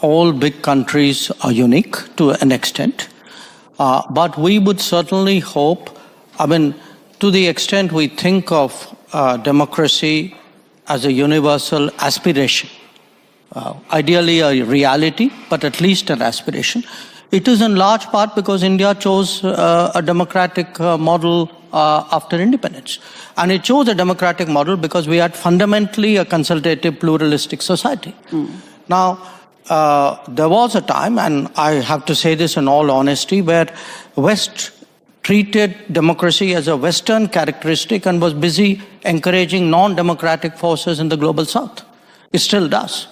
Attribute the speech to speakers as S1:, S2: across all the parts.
S1: all big countries are unique to an extent. But we would certainly hope, to the extent we think of democracy as a universal aspiration, ideally a reality, but at least an aspiration. It is in large part because India chose a democratic model after independence. And it chose a democratic model because we had fundamentally a consultative, pluralistic society. Now, there was a time, and I have to say this in all honesty, where West treated democracy as a Western characteristic and was busy encouraging non-democratic forces in the global South. It still does.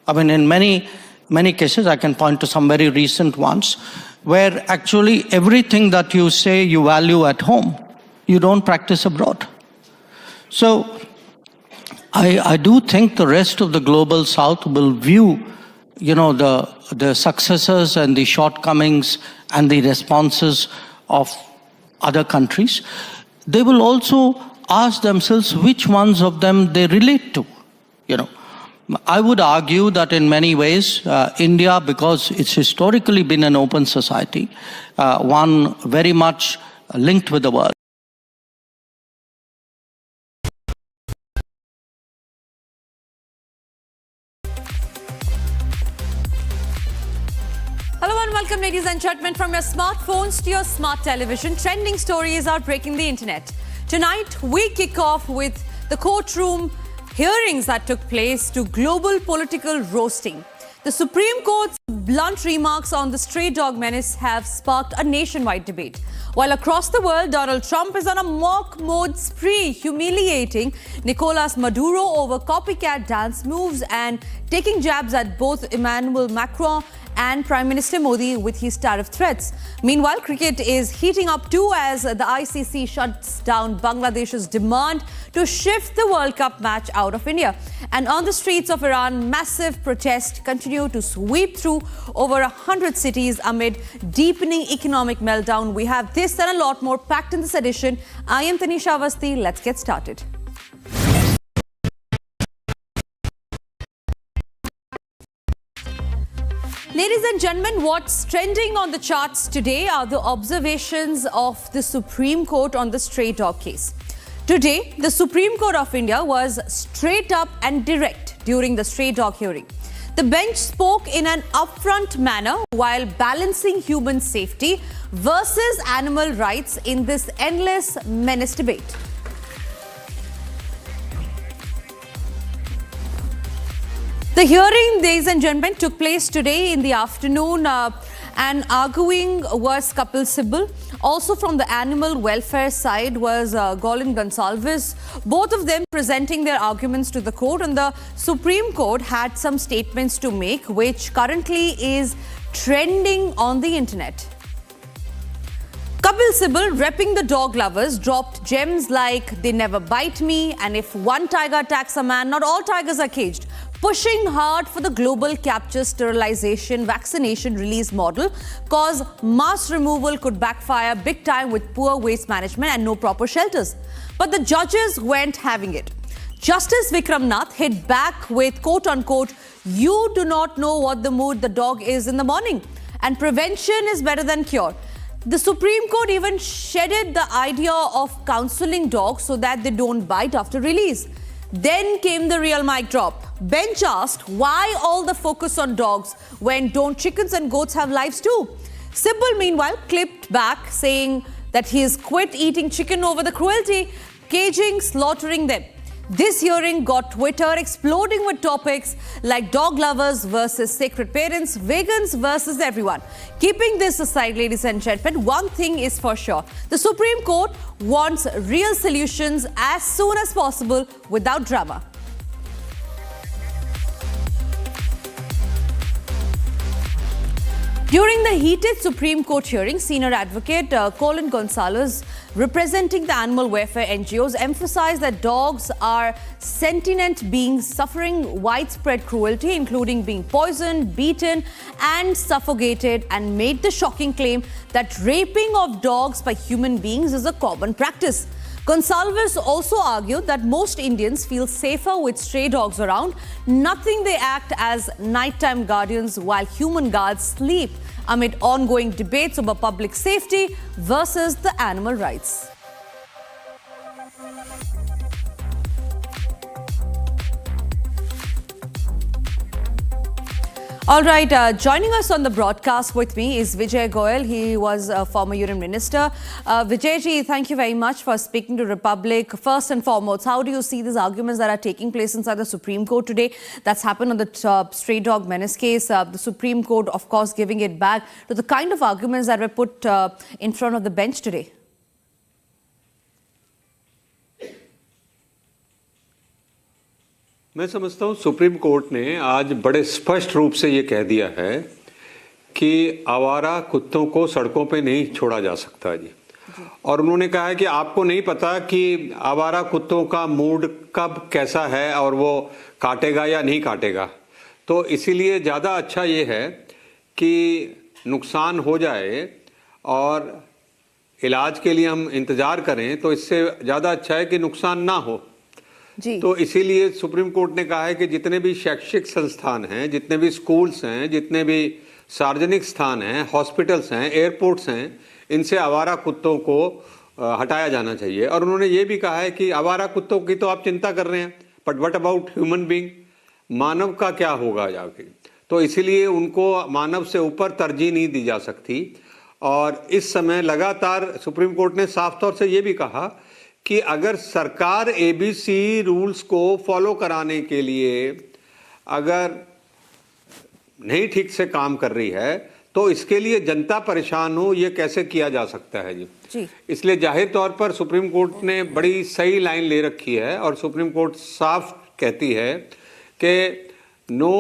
S1: In many cases, I can point to some very recent ones, where actually everything that you say you value at home, you don't practice abroad. So I do think the rest of the global South will view, the successes and the shortcomings and the responses of other countries. They will also ask themselves which ones of them they relate to, I would argue that in many ways, India, because it's historically been an open society, one very much linked with the world.
S2: Hello and welcome, ladies and gentlemen, from your smartphones to your smart television. Trending stories are breaking the internet. Tonight, we kick off with the courtroom hearings that took place to global political roasting. The Supreme Court's blunt remarks on the stray dog menace have sparked a nationwide debate. While across the world, Donald Trump is on a mock mode spree, humiliating Nicolas Maduro over copycat dance moves and taking jabs at both Emmanuel Macron and Prime Minister Modi with his tariff threats. Meanwhile, cricket is heating up too as the ICC shuts down Bangladesh's demand to shift the World Cup match out of India. And on the streets of Iran, massive protests continue to sweep through over 100 cities amid deepening economic meltdown. We have this and a lot more packed in this edition. I am Tanisha Avasthi. Let's get started. Ladies and gentlemen, what's trending on the charts today are the observations of the Supreme Court on the stray dog case. Today, the Supreme Court of India was straight up and direct during the stray dog hearing. The bench spoke in an upfront manner while balancing human safety versus animal rights in this endless menace debate. The hearing, ladies and gentlemen, took place today in the afternoon and arguing was Kapil Sibal. Also from the animal welfare side was Colin Gonsalves. Both of them presenting their arguments to the court, and the Supreme Court had some statements to make which currently is trending on the internet. Kapil Sibal, repping the dog lovers, dropped gems like "they never bite me" and "if one tiger attacks a man, not all tigers are caged." Pushing hard for the global capture sterilization vaccination release model, cause mass removal could backfire big time with poor waste management and no proper shelters. But the judges weren't having it. Justice Vikram Nath hit back with quote unquote, "You do not know what the mood the dog is in the morning, and prevention is better than cure." The Supreme Court even shedded the idea of counseling dogs so that they don't bite after release. Then came the real mic drop. Bench asked why all the focus on dogs when don't chickens and goats have lives too? Sibal meanwhile clipped back saying that he has quit eating chicken over the cruelty, caging, slaughtering them. This hearing got Twitter exploding with topics like dog lovers versus sacred parents, vegans versus everyone. Keeping this aside, ladies and gentlemen, one thing is for sure. The Supreme Court wants real solutions as soon as possible without drama. During the heated Supreme Court hearing, senior advocate Colin Gonsalves, representing the animal welfare NGOs, emphasized that dogs are sentient beings suffering widespread cruelty, including being poisoned, beaten, and suffocated, and made the shocking claim that raping of dogs by human beings is a common practice. Gonsalves also argued that most Indians feel safer with stray dogs around. Nothing, they act as nighttime guardians while human guards sleep, amid ongoing debates over public safety versus the animal rights. All right, joining us on the broadcast with me is Vijay Goyal. He was a former Union Minister. Vijay ji, thank you very much for speaking to Republic. First and foremost, how do you see these arguments that are taking place inside the Supreme Court today? That's happened on the stray dog menace case. The Supreme Court, of course, giving it back to the kind of arguments that were put in front of the bench today.
S3: मैं समझता हूँ supreme court ने आज बड़े स्पष्ट रूप से ये कह दिया है कि आवारा कुत्तों को सड़कों पे नहीं छोड़ा जा सकता जी। और उन्होंने कहा है कि आपको नहीं पता कि आवारा कुत्तों का मूड कब कैसा है और वो काटेगा या नहीं काटेगा, तो इसीलिए ज़्यादा अच्छा ये है कि नुकसान हो जाए और इलाज के लिए हम इंतज़ार करें, तो इससे ज़्यादा अच्छा है कि नुकसान ना हो जी। तो इसीलिए सुप्रीम कोर्ट ने कहा है कि जितने भी शैक्षिक संस्थान हैं, जितने भी स्कूल्स हैं, जितने भी सार्वजनिक स्थान हैं, हॉस्पिटल्स हैं, एयरपोर्ट्स हैं, इनसे आवारा कुत्तों को हटाया जाना चाहिए। और उन्होंने ये भी कहा है कि आवारा कुत्तों की तो आप चिंता कर रहे हैं, but what about human being, मानव का क्या होगा जाके, तो इसीलिए उनको मानव से ऊपर तरजीह नहीं दी जा सकती। और इस समय लगातार सुप्रीम कोर्ट ने साफ तौर से ये भी कहा कि अगर सरकार एबीसी रूल्स को फॉलो कराने के लिए अगर नहीं ठीक से काम कर रही है, तो इसके लिए जनता परेशान हो, ये कैसे किया जा सकता है जी। इसलिए जाहिर तौर पर सुप्रीम कोर्ट ने बड़ी सही लाइन ले रखी है और सुप्रीम कोर्ट साफ कहती है कि no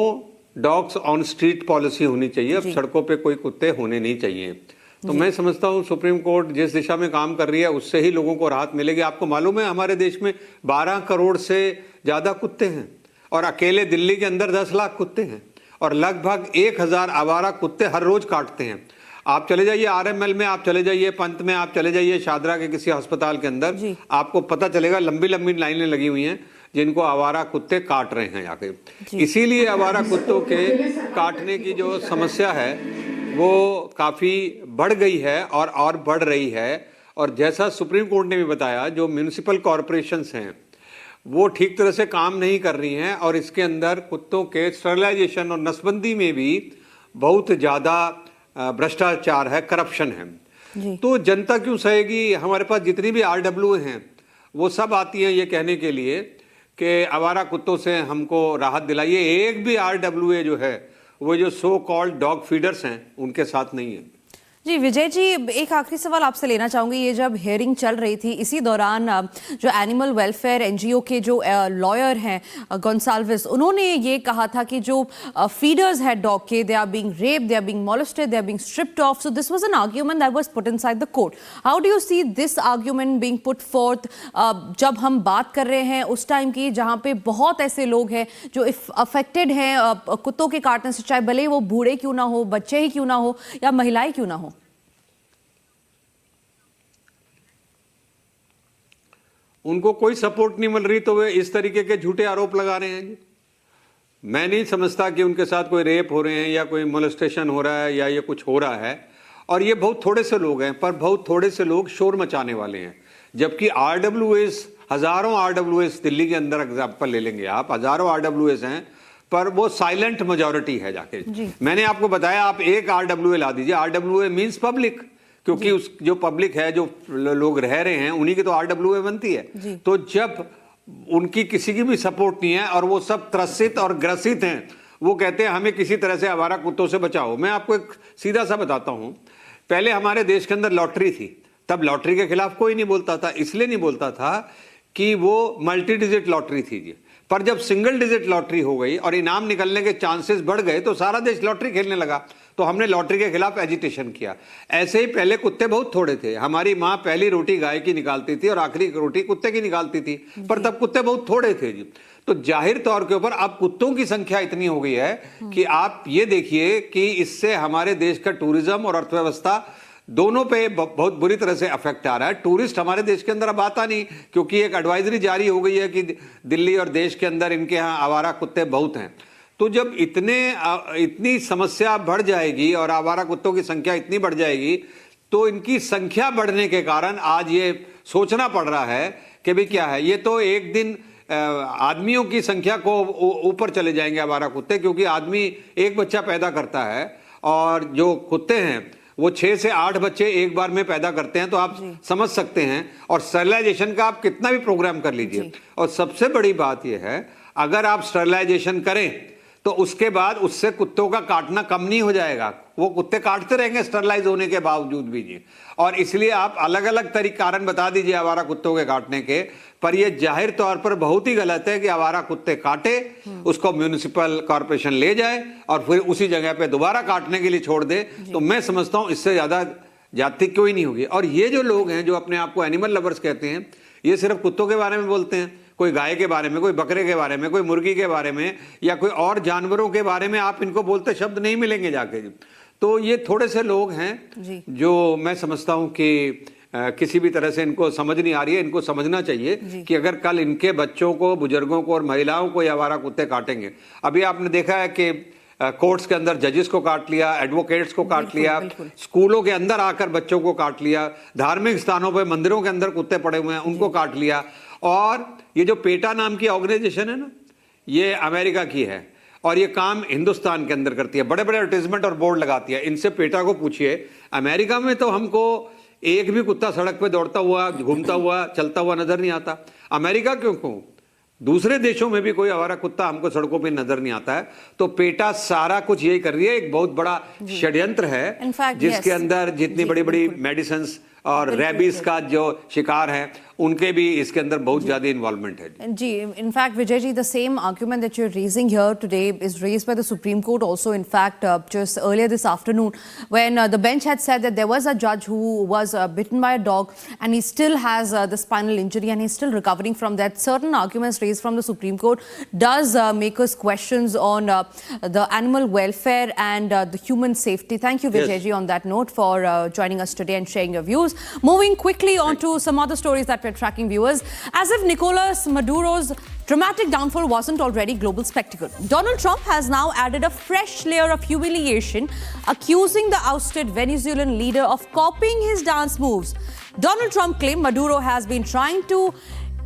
S3: dogs on street policy होनी चाहिए, अब सड़कों पे कोई कुत्ते होने नहीं चाहिए। तो मैं समझता हूँ सुप्रीम कोर्ट जिस दिशा में काम कर रही है उससे ही लोगों को राहत मिलेगी। आपको मालूम है हमारे देश में 12 करोड़ से ज़्यादा कुत्ते हैं और अकेले दिल्ली के अंदर 10 लाख कुत्ते हैं और लगभग 1000 आवारा कुत्ते हर रोज काटते हैं। आप चले जाइए आरएमएल में, आप चले जाइए पंत में, आप चले जाइए शादरा के किसी अस्पताल के अंदर, आपको पता चलेगा लंबी लंबी लाइनें लगी हुई हैं जिनको आवारा कुत्ते काट रहे हैं आके। इसीलिए आवारा कुत्तों के काटने की जो समस्या है वो काफ़ी बढ़ गई है और बढ़ रही है। और जैसा सुप्रीम कोर्ट ने भी बताया, जो म्यूनिसिपल कॉरपोरेशंस हैं वो ठीक तरह से काम नहीं कर रही हैं और इसके अंदर कुत्तों के स्टरलाइजेशन और नसबंदी में भी बहुत ज़्यादा भ्रष्टाचार है, करप्शन है। तो जनता क्यों सहेगी? हमारे पास जितनी भी RWA हैं वो सब आती हैं ये कहने के लिए कि आवारा कुत्तों से हमको राहत दिलाइए। एक भी RWA जो है वो जो सो कॉल्ड डॉग फीडर्स हैं उनके साथ नहीं है।
S2: जी विजय जी, एक आखिरी सवाल आपसे लेना चाहूंगी। ये जब हियरिंग चल रही थी इसी दौरान जो एनिमल वेलफेयर एनजीओ के जो लॉयर हैं गोंसाल्विस, उन्होंने ये कहा था कि जो फीडर्स है डॉग के, they are being raped, they are being molested, they are being stripped off. So this was an argument that was put inside the court. How do you see this argument being put forth जब हम बात कर रहे हैं उस time की जहां पे बहुत ऐसे लोग हैं जो अफेक्टेड हैं कुत्तों के काटने से, चाहे भले वो बूढ़े क्यों ना हो, बच्चे ही क्यों ना हो या महिलाएं क्यों ना हो?
S3: उनको कोई सपोर्ट नहीं मिल रही तो वे इस तरीके के झूठे आरोप लगा रहे हैं। मैं नहीं समझता कि उनके साथ कोई रेप हो रहे हैं या कोई मोलेस्टेशन हो रहा है या ये कुछ हो रहा है। और ये बहुत थोड़े से लोग हैं, पर बहुत थोड़े से लोग शोर मचाने वाले हैं। जबकि RWAs, हजारों RWAs दिल्ली के अंदर एग्जाम्पल ले लेंगे आप, हजारों RWAs हैं, पर वो साइलेंट मेजॉरिटी है जाके। मैंने आपको बताया, आप एक RWA ला दीजिए, RWA मीन्स पब्लिक, क्योंकि उस जो पब्लिक है, जो लोग रह रहे हैं, उन्हीं की तो RWA बनती है। तो जब उनकी किसी की भी सपोर्ट नहीं है और वो सब त्रसित और ग्रसित हैं, वो कहते हैं हमें किसी तरह से आवारा कुत्तों से बचाओ। मैं आपको एक सीधा सा बताता हूं, पहले हमारे देश के अंदर लॉटरी थी, तब लॉटरी के खिलाफ कोई नहीं बोलता था। इसलिए नहीं बोलता था कि वो मल्टी डिजिट लॉटरी थी जी। पर जब सिंगल डिजिट लॉटरी हो गई और इनाम निकलने के चांसेस बढ़ गए तो सारा देश लॉटरी खेलने लगा, तो हमने लॉटरी के खिलाफ एजिटेशन किया। ऐसे ही पहले कुत्ते बहुत थोड़े थे। हमारी माँ पहली रोटी गाय की निकालती थी और आखिरी रोटी कुत्ते की निकालती थी, पर तब कुत्ते बहुत थोड़े थे जी। तो जाहिर तौर के ऊपर अब कुत्तों की संख्या इतनी हो गई है कि आप ये देखिए कि इससे हमारे देश का टूरिज्म और अर्थव्यवस्था दोनों पे बहुत बुरी तरह से अफेक्ट आ रहा है। टूरिस्ट हमारे देश के अंदर अब आता नहीं, क्योंकि एक एडवाइजरी जारी हो गई है कि दिल्ली और देश के अंदर इनके यहाँ आवारा कुत्ते बहुत हैं। तो जब इतनी समस्या बढ़ जाएगी और आवारा कुत्तों की संख्या इतनी बढ़ जाएगी, तो इनकी संख्या बढ़ने के कारण आज ये सोचना पड़ रहा है कि भाई क्या है, ये तो एक दिन आदमियों की संख्या को ऊपर चले जाएंगे आवारा कुत्ते, क्योंकि आदमी एक बच्चा पैदा करता है और जो कुत्ते हैं वो 6 से 8 बच्चे एक बार में पैदा करते हैं। तो आप समझ सकते हैं, और स्टरलाइजेशन का आप कितना भी प्रोग्राम कर लीजिए, और सबसे बड़ी बात यह है अगर आप स्टरलाइजेशन करें तो उसके बाद उससे कुत्तों का काटना कम नहीं हो जाएगा, वो कुत्ते काटते रहेंगे स्टरलाइज होने के बावजूद भी जी। और इसलिए आप अलग अलग कारण बता दीजिए आवारा कुत्तों के काटने के, पर यह जाहिर तौर पर बहुत ही गलत है कि आवारा कुत्ते काटे, उसको म्युनिसिपल कॉर्पोरेशन ले जाए और फिर उसी जगह पे दोबारा काटने के लिए छोड़ दे। तो मैं समझता हूं इससे ज्यादा जाति कोई नहीं होगी। और ये जो लोग हैं जो अपने आप को एनिमल लवर्स कहते हैं, ये सिर्फ कुत्तों के बारे में बोलते हैं, कोई गाय के बारे में, कोई बकरे के बारे में, कोई मुर्गी के बारे में, या कोई और जानवरों के बारे में आप इनको बोलते शब्द नहीं मिलेंगे जाके। तो ये थोड़े से लोग हैं जो मैं समझता हूं कि किसी भी तरह से इनको समझ नहीं आ रही है। इनको समझना चाहिए कि अगर कल इनके बच्चों को, बुजुर्गों को और महिलाओं को ये आवारा कुत्ते काटेंगे। अभी आपने देखा है कि कोर्ट्स के अंदर जजेस को काट लिया, एडवोकेट्स को काट लिया, स्कूलों के अंदर आकर बच्चों को काट लिया, धार्मिक स्थानों पर मंदिरों के अंदर कुत्ते पड़े हुए हैं उनको काट लिया। और ये जो पेटा नाम की ऑर्गेनाइजेशन है ना, ये अमेरिका की है और ये काम हिंदुस्तान के अंदर करती है, बड़े बड़े एडवर्टाइजमेंट और बोर्ड लगाती है। इनसे पेटा को पूछिए, अमेरिका में तो हमको एक भी कुत्ता सड़क पे दौड़ता हुआ, घूमता हुआ, चलता हुआ नजर नहीं आता। अमेरिका क्यों दूसरे देशों में भी कोई आवारा कुत्ता हमको सड़कों पे नजर नहीं आता है। तो पेटा सारा कुछ यही कर रही है, एक बहुत बड़ा षड्यंत्र है जिसके अंदर जितनी बड़ी बड़ी मेडिसिन और रेबीज का जो शिकार है उनके भी इसके अंदर बहुत ज्यादा इन्वॉल्वमेंट है
S2: जी। In fact, Vijay ji, the same argument that you're raising here today is raised by the Supreme Court also. In fact, just earlier this afternoon, when the bench had said that there was a judge who was bitten by a dog and he still has the spinal injury and he's still recovering from that. Certain arguments raised from the Supreme Court does make us questions on the animal welfare and the human safety. Thank you, Vijay ji, on that note for joining us today and sharing your views. Moving quickly on to some other stories that we're tracking, viewers. As if Nicolas Maduro's dramatic downfall wasn't already global spectacle, Donald Trump has now added a fresh layer of humiliation, accusing the ousted Venezuelan leader of copying his dance moves. Donald Trump claimed Maduro has been trying to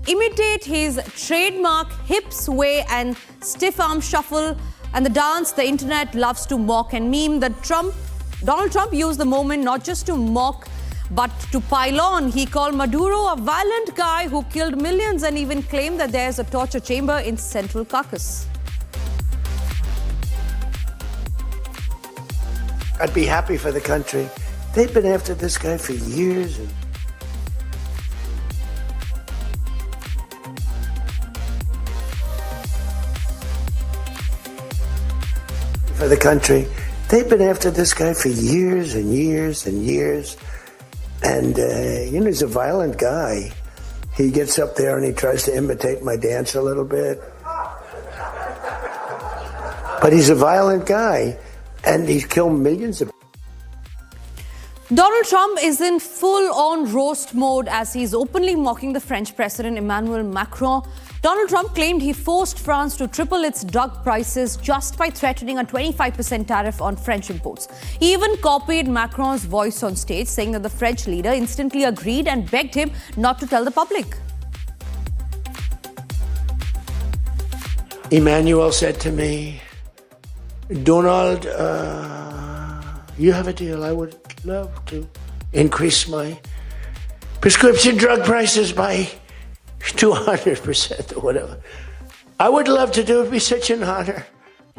S2: imitate his trademark hip sway and stiff arm shuffle and the dance the internet loves to mock and meme. Donald Trump used the moment not just to mock but to pile on. He called Maduro a violent guy who killed millions and even claimed that there's a torture chamber in Central Caucasus.
S4: I'd be happy for the country. They've been after this guy for years. For the country. They've been after this guy for years and years and years. And, he's a violent guy. He gets up there and he tries to imitate my dance a little bit. But he's a violent guy, and he's killed millions of people.
S2: Donald Trump is in full-on roast mode as he's openly mocking the French President Emmanuel Macron. Donald Trump claimed he forced France to triple its drug prices just by threatening a 25% tariff on French imports. He even copied Macron's voice on stage, saying that the French leader instantly agreed and begged him not to tell the public.
S4: Emmanuel said to me, Donald, you have a deal. I would love to increase my prescription drug prices by 200% or whatever. I would love to do it. It'd be such an honor.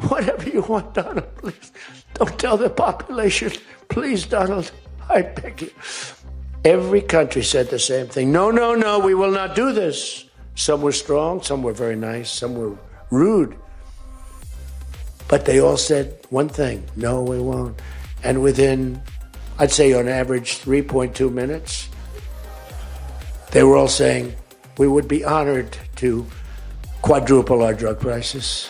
S4: Whatever you want, Donald, please. Don't tell the population. Please, Donald, I beg you. Every country said the same thing. No, we will not do this. Some were strong, some were very nice, some were rude. But they all said one thing, no, we won't. And within, I'd say on average, 3.2 minutes, they were all saying, we would be honored to quadruple our drug prices.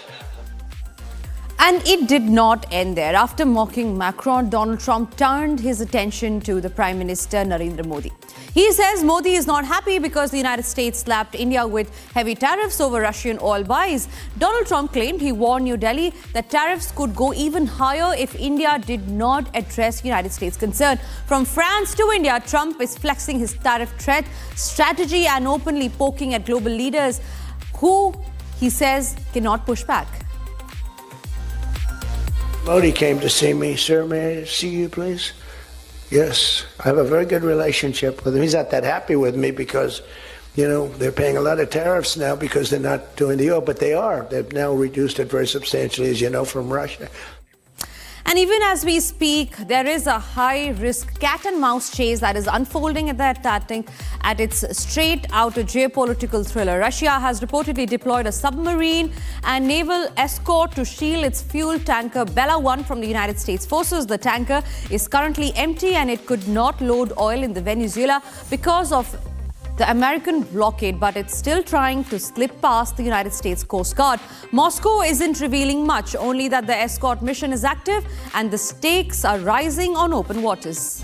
S2: And it did not end there. After mocking Macron, Donald Trump turned his attention to the Prime Minister Narendra Modi. He says Modi is not happy because the United States slapped India with heavy tariffs over Russian oil buys. Donald Trump claimed he warned New Delhi that tariffs could go even higher if India did not address United States concern. From France to India, Trump is flexing his tariff threat strategy and openly poking at global leaders who, he says, cannot push back.
S4: Modi came to see me. Sir, may I see you, please? Yes, I have a very good relationship with him. He's not that happy with me because, they're paying a lot of tariffs now because they're not doing the oil, but they are. They've now reduced it very substantially, as you know, from Russia.
S2: And even as we speak, there is a high-risk cat-and-mouse chase that is unfolding at its straight-out geopolitical thriller. Russia has reportedly deployed a submarine and naval escort to shield its fuel tanker Bella 1 from the United States forces. The tanker is currently empty and it could not load oil in the Venezuela because of the American blockade, but it's still trying to slip past the United States Coast Guard. Moscow isn't revealing much, only that the escort mission is active and the stakes are rising on open waters.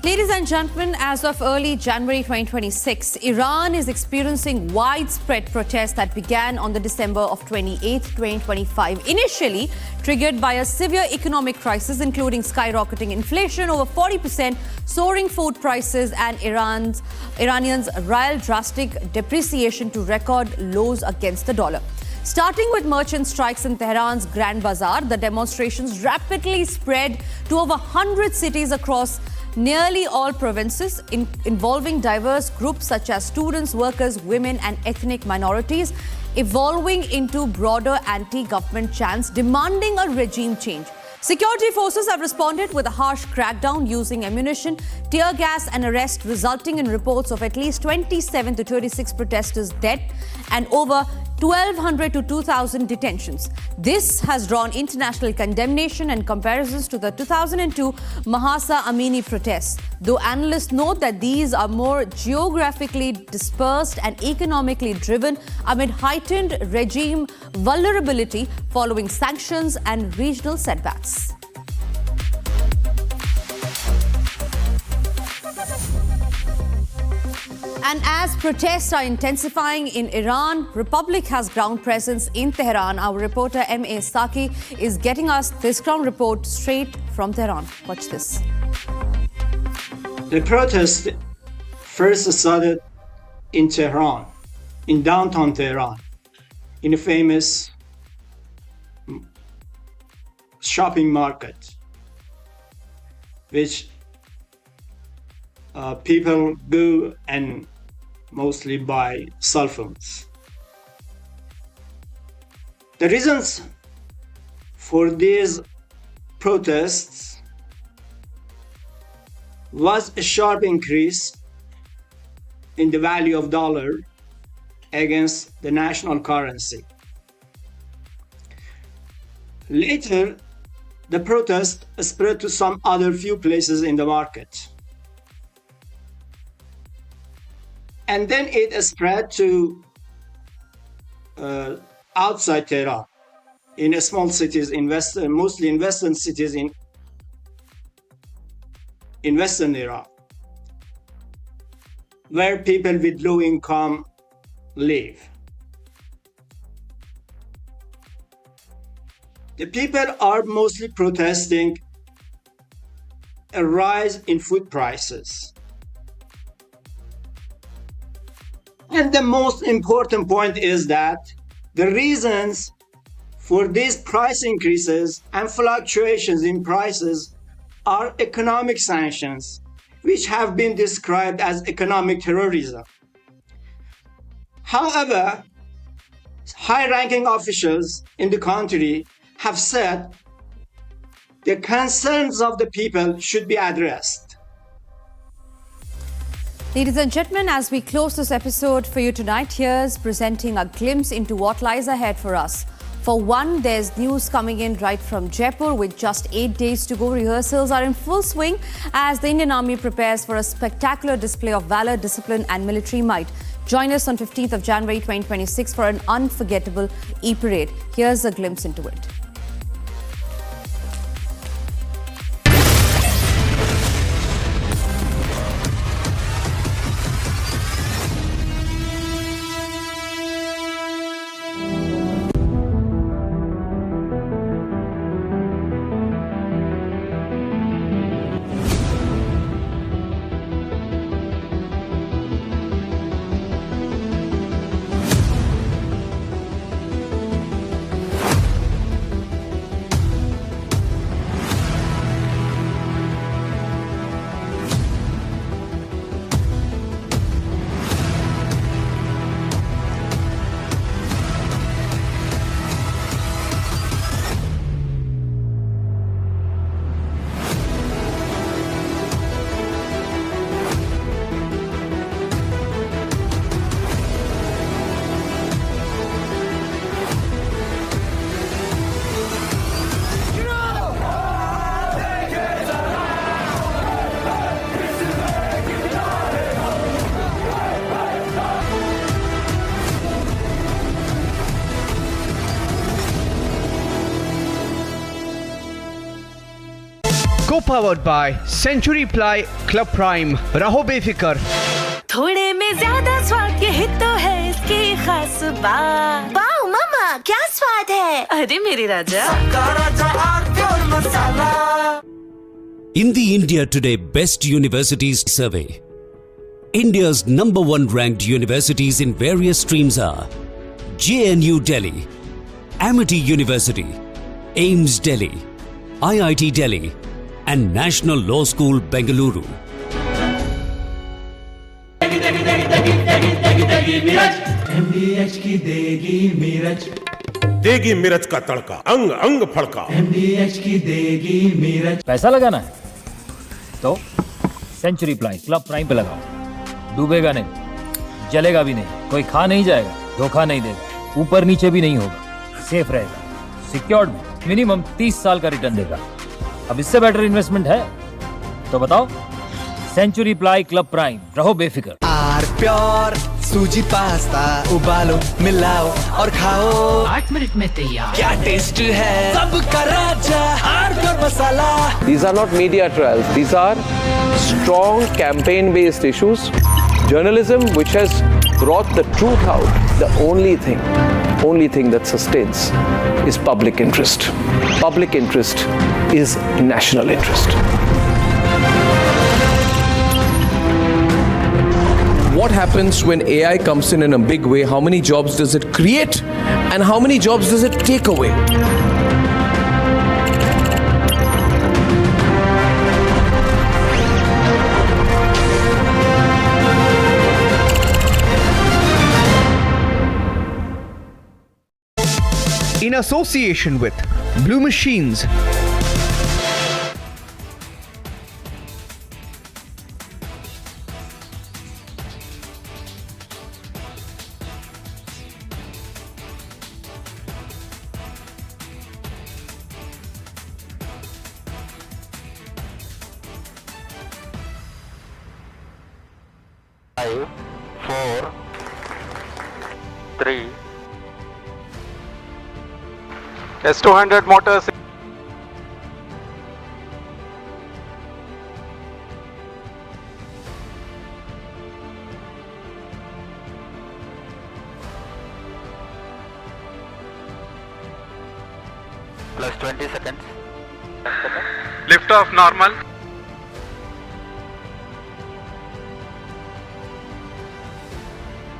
S2: Ladies and gentlemen, as of early January 2026, Iran is experiencing widespread protests that began on the December of 28, 2025, initially triggered by a severe economic crisis, including skyrocketing inflation, over 40%, soaring food prices, and Iranians' real drastic depreciation to record lows against the dollar. Starting with merchant strikes in Tehran's Grand Bazaar, the demonstrations rapidly spread to over 100 cities across nearly all provinces, involving diverse groups such as students, workers, women, and ethnic minorities, evolving into broader anti-government chants demanding a regime change. Security forces have responded with a harsh crackdown using ammunition, tear gas, and arrest, resulting in reports of at least 27 to 36 protesters dead and over 1,200 to 2,000 detentions. This has drawn international condemnation and comparisons to the 2002 Mahsa Amini protests, though analysts note that these are more geographically dispersed and economically driven amid heightened regime vulnerability following sanctions and regional setbacks. And as protests are intensifying in Iran, Republic has ground presence in Tehran. Our reporter M.A. Saki is getting us this ground report straight from Tehran. Watch this.
S5: The protest first started in Tehran, in downtown Tehran, in a famous shopping market, which people go and mostly buy cell phones. The reasons for these protests was a sharp increase in the value of dollar against the national currency. Later, the protest spread to some other few places in the market. And then it spread to outside Tehran, in small cities, mostly in western cities in western Iran, where people with low income live. The people are mostly protesting a rise in food prices. And the most important point is that the reasons for these price increases and fluctuations in prices are economic sanctions, which have been described as economic terrorism. However, high-ranking officials in the country have said the concerns of the people should be addressed.
S2: Ladies and gentlemen, as we close this episode for you tonight, here's presenting a glimpse into what lies ahead for us. For one, there's news coming in right from Jaipur with just 8 days to go. Rehearsals are in full swing as the Indian Army prepares for a spectacular display of valor, discipline and military might. Join us on 15th of January 2026 for an unforgettable e-parade. Here's a glimpse into it.
S6: Co-powered by Century Ply Club Prime. रहो बेफिक्र.
S7: थोड़े में ज्यादा स्वाद यही तो है इसकी खास बात. वाओ मामा क्या स्वाद है. अरे मेरे राजा.
S8: In the India Today Best Universities Survey, India's #1 ranked universities in various streams are JNU Delhi, Amity University, AIMS Delhi, IIT Delhi, and National Law School, Bengaluru.
S9: MDH की देगी मीरज,
S10: देगी मिर्च का तड़का, अंग अंग फड़का.
S9: MDH की देगी मीरज.
S11: पैसा लगाना है तो सेंचुरी प्लाई क्लब प्राइम पे लगाओ. डूबेगा नहीं, जलेगा भी नहीं, कोई खा नहीं जाएगा, धोखा नहीं देगा, ऊपर नीचे भी नहीं होगा, सेफ रहेगा, सिक्योर्ड भी, मिनिमम 30 साल का रिटर्न देगा. अब इससे बेटर इन्वेस्टमेंट है तो बताओ. सेंचुरी प्लाई क्लब प्राइम, रहो बेफिक्र.
S6: आर प्योर सूजी पास्ता उबालो मिलाओ और खाओ.
S7: 8 मिनट में तैयार.
S6: क्या टेस्ट है सबका राजा are pure masala.
S12: These are not media trials. These are strong campaign-based issues. Journalism which has brought the truth out. The only thing that sustains is public interest. Public interest is national interest. What happens when AI comes in a big way? How many jobs does it create? And how many jobs does it take away?
S6: In association with Blue Machines.
S3: S200 motors.
S13: Plus 20 seconds.
S3: Lift off normal.